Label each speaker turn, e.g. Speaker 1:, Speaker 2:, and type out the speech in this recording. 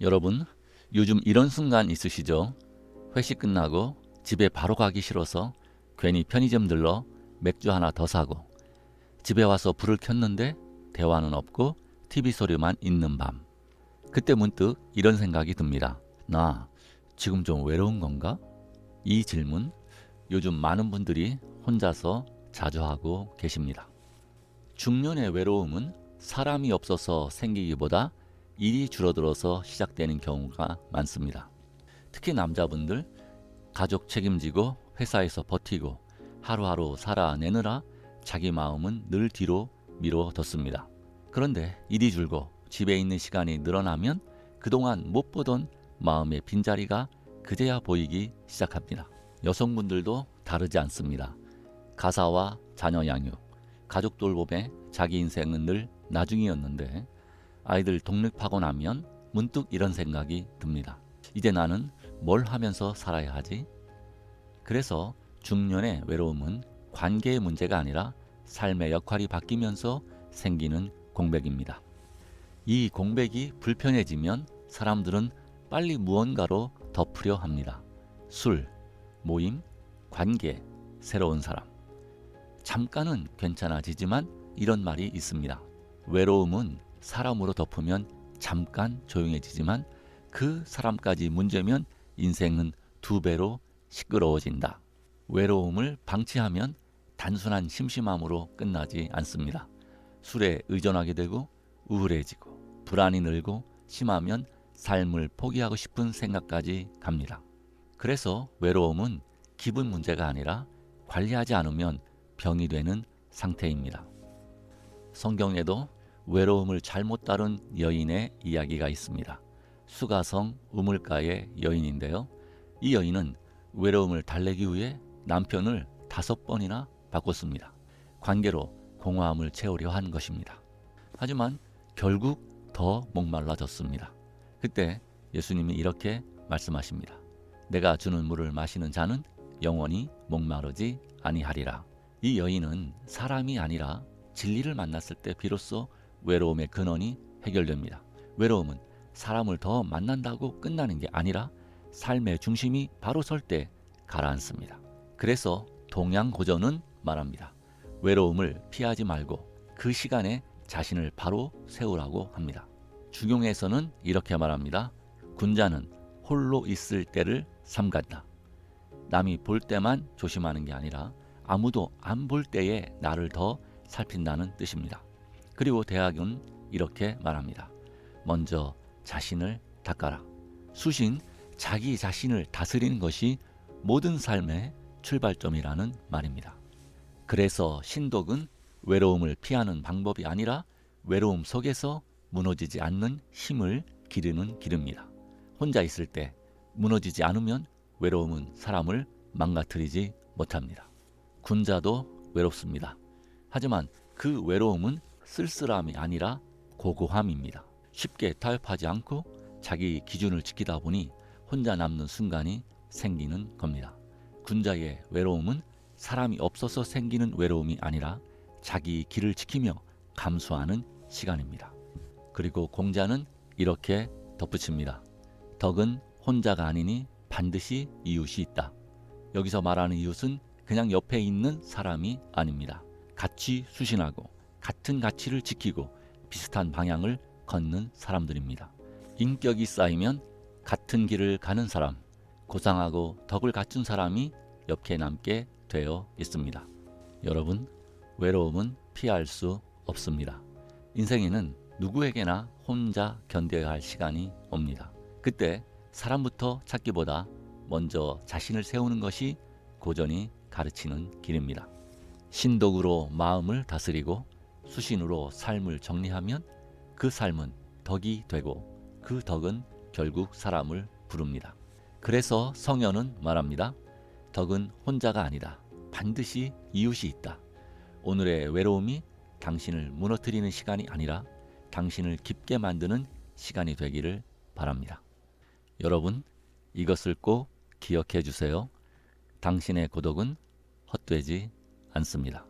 Speaker 1: 여러분, 요즘 이런 순간 있으시죠? 회식 끝나고 집에 바로 가기 싫어서 괜히 편의점 들러 맥주 하나 더 사고 집에 와서 불을 켰는데 대화는 없고 TV 소리만 있는 밤. 그때 문득 이런 생각이 듭니다. 나 지금 좀 외로운 건가? 이 질문 요즘 많은 분들이 혼자서 자주 하고 계십니다. 중년의 외로움은 사람이 없어서 생기기보다 일이 줄어들어서 시작되는 경우가 많습니다. 특히 남자분들 가족 책임지고 회사에서 버티고 하루하루 살아내느라 자기 마음은 늘 뒤로 미뤄뒀습니다. 그런데 일이 줄고 집에 있는 시간이 늘어나면 그동안 못 보던 마음의 빈자리가 그제야 보이기 시작합니다. 여성분들도 다르지 않습니다. 가사와 자녀 양육, 가족 돌봄에 자기 인생은 늘 나중이었는데 아이들 독립하고 나면 문득 이런 생각이 듭니다. 이제 나는 뭘 하면서 살아야 하지? 그래서 중년의 외로움은 관계의 문제가 아니라 삶의 역할이 바뀌면서 생기는 공백입니다. 이 공백이 불편해지면 사람들은 빨리 무언가로 덮으려 합니다. 술, 모임, 관계, 새로운 사람. 잠깐은 괜찮아지지만 이런 말이 있습니다. 외로움은 사람으로 덮으면 잠깐 조용해지지만 그 사람까지 문제면 인생은 두 배로 시끄러워진다. 외로움을 방치하면 단순한 심심함으로 끝나지 않습니다. 술에 의존하게 되고 우울해지고 불안이 늘고 심하면 삶을 포기하고 싶은 생각까지 갑니다. 그래서 외로움은 기분 문제가 아니라 관리하지 않으면 병이 되는 상태입니다. 성경에도 외로움을 잘못 다룬 여인의 이야기가 있습니다. 수가성 우물가의 여인인데요. 이 여인은 외로움을 달래기 위해 남편을 5번이나 바꿨습니다. 관계로 공허함을 채우려 한 것입니다. 하지만 결국 더 목말라졌습니다. 그때 예수님이 이렇게 말씀하십니다. 내가 주는 물을 마시는 자는 영원히 목마르지 아니하리라. 이 여인은 사람이 아니라 진리를 만났을 때 비로소 외로움의 근원이 해결됩니다. 외로움은 사람을 더 만난다고 끝나는 게 아니라 삶의 중심이 바로 설 때 가라앉습니다. 그래서 동양고전은 말합니다. 외로움을 피하지 말고 그 시간에 자신을 바로 세우라고 합니다. 중용에서는 이렇게 말합니다. 군자는 홀로 있을 때를 삼간다. 남이 볼 때만 조심하는 게 아니라 아무도 안 볼 때에 나를 더 살핀다는 뜻입니다. 그리고 대학은 이렇게 말합니다. 먼저 자신을 닦아라. 수신 자기 자신을 다스리는 것이 모든 삶의 출발점이라는 말입니다. 그래서 신독은 외로움을 피하는 방법이 아니라 외로움 속에서 무너지지 않는 힘을 기르는 길입니다. 혼자 있을 때 무너지지 않으면 외로움은 사람을 망가뜨리지 못합니다. 군자도 외롭습니다. 하지만 그 외로움은 쓸쓸함이 아니라 고고함입니다. 쉽게 타협하지 않고 자기 기준을 지키다 보니 혼자 남는 순간이 생기는 겁니다. 군자의 외로움은 사람이 없어서 생기는 외로움이 아니라 자기 길을 지키며 감수하는 시간입니다. 그리고 공자는 이렇게 덧붙입니다. 덕은 혼자가 아니니 반드시 이웃이 있다. 여기서 말하는 이웃은 그냥 옆에 있는 사람이 아닙니다. 같이 수신하고 같은 가치를 지키고 비슷한 방향을 걷는 사람들입니다. 인격이 쌓이면 같은 길을 가는 사람, 고상하고 덕을 갖춘 사람이 옆에 남게 되어 있습니다. 여러분, 외로움은 피할 수 없습니다. 인생에는 누구에게나 혼자 견뎌야 할 시간이 옵니다. 그때 사람부터 찾기보다 먼저 자신을 세우는 것이 고전이 가르치는 길입니다. 신독으로 마음을 다스리고 수신으로 삶을 정리하면 그 삶은 덕이 되고 그 덕은 결국 사람을 부릅니다. 그래서 성현은 말합니다. 덕은 혼자가 아니다. 반드시 이웃이 있다. 오늘의 외로움이 당신을 무너뜨리는 시간이 아니라 당신을 깊게 만드는 시간이 되기를 바랍니다. 여러분, 이것을 꼭 기억해 주세요. 당신의 고독은 헛되지 않습니다.